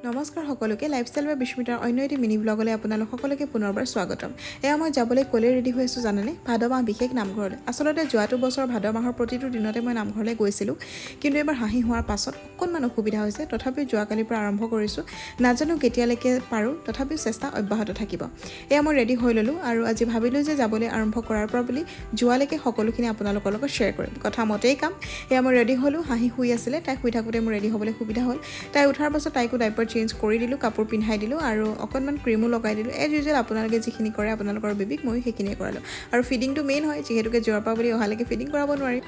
নমস্কাৰ সকলোকে লাইফষ্টাইল বা বিস্মিতাৰ অন্য এটি মিনি ব্লগলৈ আপোনালোক সকলোকে পুনৰবাৰ স্বাগতম। এয়া মই যাবলৈ ক'লে ৰেডি হৈ আছোঁ জানেনে, ভাদ মাহ বিশেষ নামঘৰলৈ। আচলতে যোৱাটো বছৰ ভাদ মাহৰ প্ৰতিটো দিনতে মই নামঘৰলৈ গৈছিলোঁ, কিন্তু এবাৰ হাঁহি হোৱাৰ পাছত অকণমান অসুবিধা হৈছে। তথাপিও যোৱাকালিৰ পৰা আৰম্ভ কৰিছোঁ, নাজানো কেতিয়ালৈকে পাৰোঁ, তথাপিও চেষ্টা অব্যাহত থাকিব। এয়া মই ৰেডি হৈ ল'লোঁ আৰু আজি ভাবিলোঁ যে যাবলৈ আৰম্ভ কৰাৰ পৰা বুলি যোৱালৈকে সকলোখিনি আপোনালোকৰ লগত শ্বেয়াৰ কৰিম। কথা মতেই কাম। এয়া মই ৰেডি হ'লোঁ, হাঁহি শুই আছিলে, তাই শুই থাকোঁতে মোৰ ৰেডি হ'বলৈ সুবিধা হ'ল। তাই উঠাৰ পাছত তাইকো ডাইপাৰ চেঞ্জ কৰি দিলোঁ, কাপোৰ পিন্ধাই দিলোঁ আৰু অকণমান ক্ৰীমো লগাই দিলোঁ। এজ ইউজুৱেল আপোনালোকে যিখিনি কৰে আপোনালোকৰ বেবীক ময়ো সেইখিনিয়ে কৰালোঁ। আৰু ফিডিংটো মেইন হয়, যিহেতুকে যোৱাৰ পৰা বুলি অহালৈকে ফিডিং কৰাব নোৱাৰি।